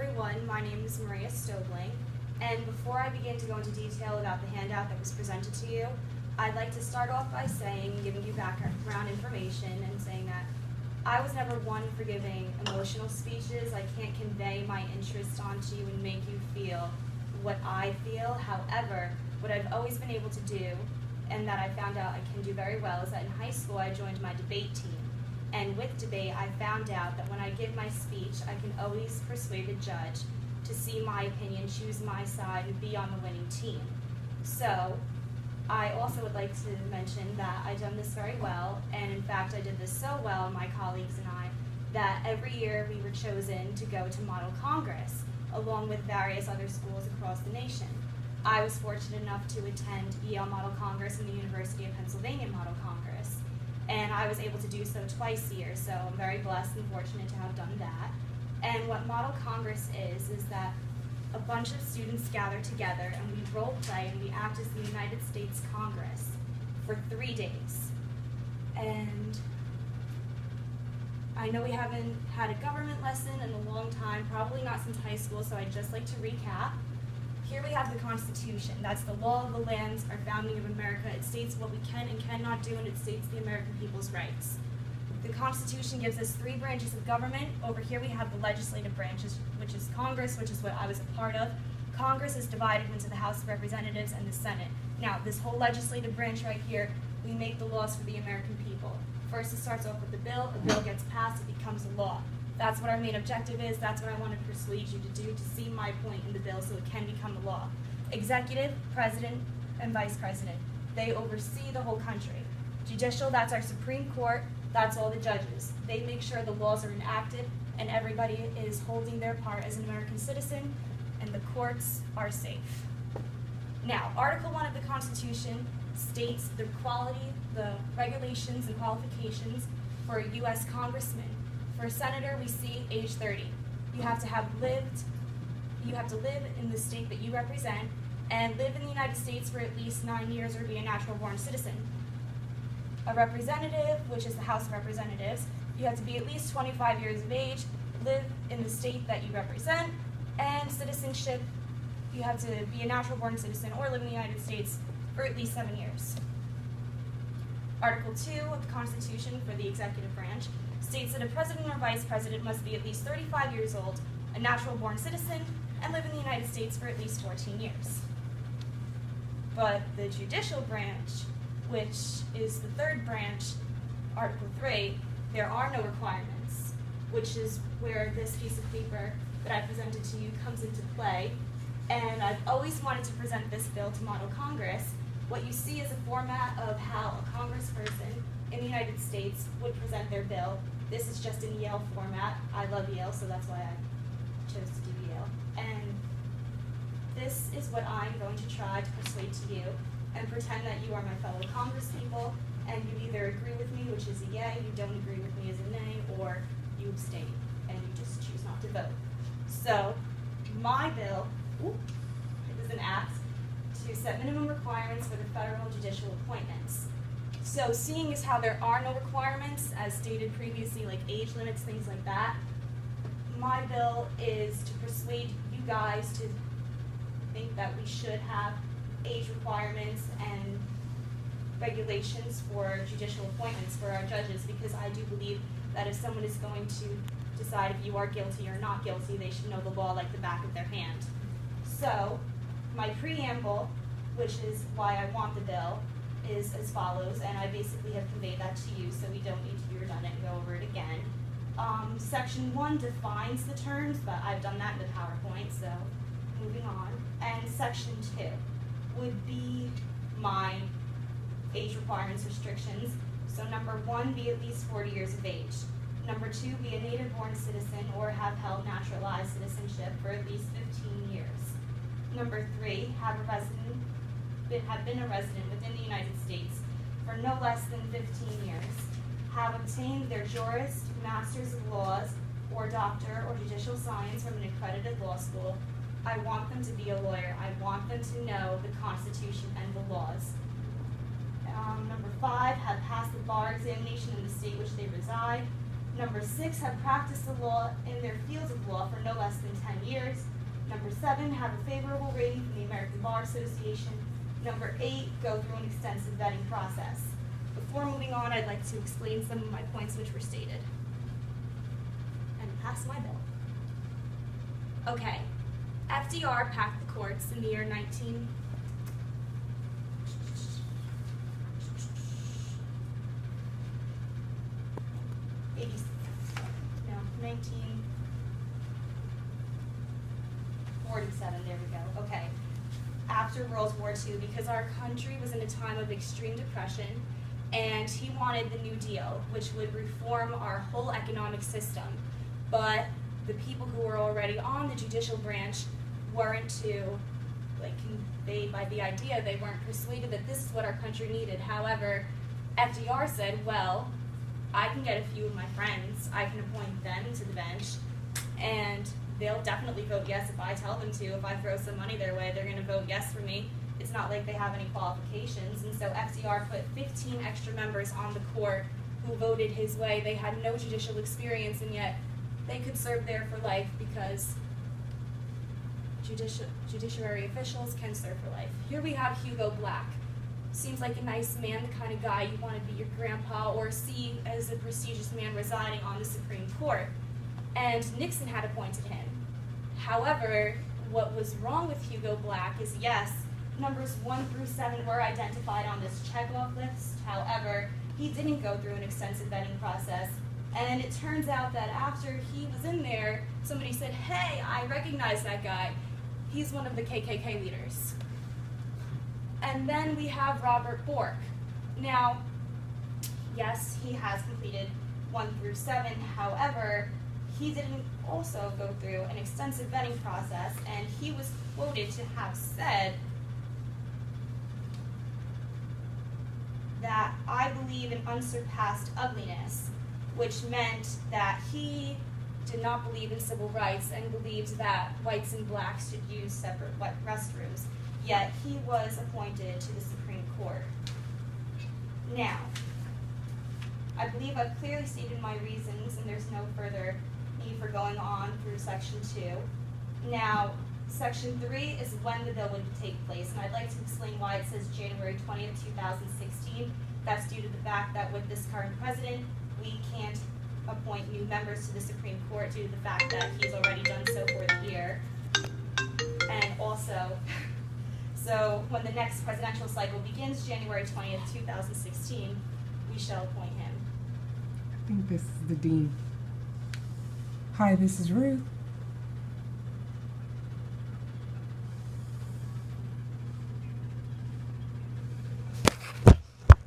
everyone, my name is Maria Stoebling, and before I begin to go into detail about the handout that was presented to you, I'd like to start off by giving you background information and saying that I was never one for giving emotional speeches. I can't convey my interest onto you and make you feel what I feel. However, what I've always been able to do, and that I found out I can do very well, is that in high school I joined my debate team. And with debate, I found out that when I give my speech, I can always persuade the judge to see my opinion, choose my side, and be on the winning team. So, I also would like to mention that I've done this very well, and in fact I did this so well, my colleagues and I, that every year we were chosen to go to Model Congress, along with various other schools across the nation. I was fortunate enough to attend Yale Model Congress and the University of Pennsylvania Model Congress. And I was able to do so twice a year, so I'm very blessed and fortunate to have done that. And what Model Congress is that a bunch of students gather together and we role play and we act as the United States Congress for 3 days. And I know we haven't had a government lesson in a long time, probably not since high school, so I'd just like to recap. Here we have the Constitution. That's the law of the land, our founding of America. It states what we can and cannot do, and it states the American people's rights. The Constitution gives us 3 branches of government. Over here we have the legislative branches, which is Congress, which is what I was a part of. Congress is divided into the House of Representatives and the Senate. Now, this whole legislative branch right here, we make the laws for the American people. First, it starts off with a bill gets passed, it becomes a law. That's what our main objective is. That's what I want to persuade you to do, to see my point in the bill so it can become a law. Executive, president, and vice president. They oversee the whole country. Judicial, that's our Supreme Court. That's all the judges. They make sure the laws are enacted and everybody is holding their part as an American citizen, and the courts are safe. Now, Article 1 of the Constitution states the quality, the regulations and qualifications for a U.S. congressman. For a senator, we see age 30. You have to live in the state that you represent and live in the United States for at least 9 years or be a natural born citizen. A representative, which is the House of Representatives, you have to be at least 25 years of age, live in the state that you represent, and citizenship, you have to be a natural born citizen or live in the United States for at least 7 years. Article 2 of the Constitution for the executive branch states that a president or vice president must be at least 35 years old, a natural born citizen, and live in the United States for at least 14 years. But the judicial branch, which is the 3rd branch, Article 3, there are no requirements, which is where this piece of paper that I presented to you comes into play. And I've always wanted to present this bill to Model Congress. What you see is a format of how a congressperson in the United States would present their bill. This is just in Yale format. I love Yale, so that's why I chose to do Yale. And this is what I'm going to try to persuade to you, and pretend that you are my fellow congresspeople, and you either agree with me, which is a yay, you don't agree with me as a nay, or you abstain, and you just choose not to vote. So, my bill, it was an act to set minimum requirements for the federal judicial appointments. So, seeing as how there are no requirements, as stated previously, like age limits, things like that, my bill is to persuade you guys to think that we should have age requirements and regulations for judicial appointments for our judges, because I do believe that if someone is going to decide if you are guilty or not guilty, they should know the law like the back of their hand. So, my preamble, which is why I want the bill, is as follows, and I basically have conveyed that to you, so we don't need to be redundant and go over it again. Section 1 defines the terms, but I've done that in the PowerPoint, so moving on. And Section 2 would be my age requirements restrictions. So number 1, be at least 40 years of age. Number 2, be a native-born citizen or have held naturalized citizenship for at least 15 years. Number 3, have been a resident within the United States for no less than 15 years. Have obtained their Juris, Masters of Laws, or Doctor or Judicial Science from an accredited law school. I want them to be a lawyer. I want them to know the Constitution and the laws. Number 5, have passed the bar examination in the state which they reside. Number 6, have practiced the law in their fields of law for no less than 10 years. Number 7, have a favorable rating from the American Bar Association. Number 8, go through an extensive vetting process. Before moving on, I'd like to explain some of my points which were stated. And pass my bill. Okay, FDR packed the courts in the year 19... No, 1947, there we go, okay. After World War II, because our country was in a time of extreme depression, and he wanted the New Deal, which would reform our whole economic system. But the people who were already on the judicial branch weren't conveyed by the idea, they weren't persuaded that this is what our country needed. However, FDR said, well, I can get a few of my friends, I can appoint them to the bench, and they'll definitely vote yes if I tell them to. If I throw some money their way, they're going to vote yes for me. It's not like they have any qualifications. And so FDR put 15 extra members on the court who voted his way. They had no judicial experience, and yet they could serve there for life because judiciary officials can serve for life. Here we have Hugo Black. Seems like a nice man, the kind of guy you want to be your grandpa or see as a prestigious man residing on the Supreme Court. And Nixon had appointed him. However, what was wrong with Hugo Black is, yes, numbers 1 through 7 were identified on this checkoff list. However, he didn't go through an extensive vetting process. And it turns out that after he was in there, somebody said, hey, I recognize that guy. He's one of the KKK leaders. And then we have Robert Bork. Now, yes, he has completed 1 through 7. However, he didn't also go through an extensive vetting process, and he was quoted to have said that I believe in unsurpassed ugliness, which meant that he did not believe in civil rights and believed that whites and blacks should use separate restrooms. Yet he was appointed to the Supreme Court. Now, I believe I've clearly stated my reasons, and there's no further need for going on through Section 2. Now, Section 3 is when the bill would take place, and I'd like to explain why it says January 20th, 2016. That's due to the fact that with this current president, we can't appoint new members to the Supreme Court due to the fact that he's already done so for the year. And also, so when the next presidential cycle begins, January 20th, 2016, we shall appoint him. I think this is the dean. Hi, this is Ruth.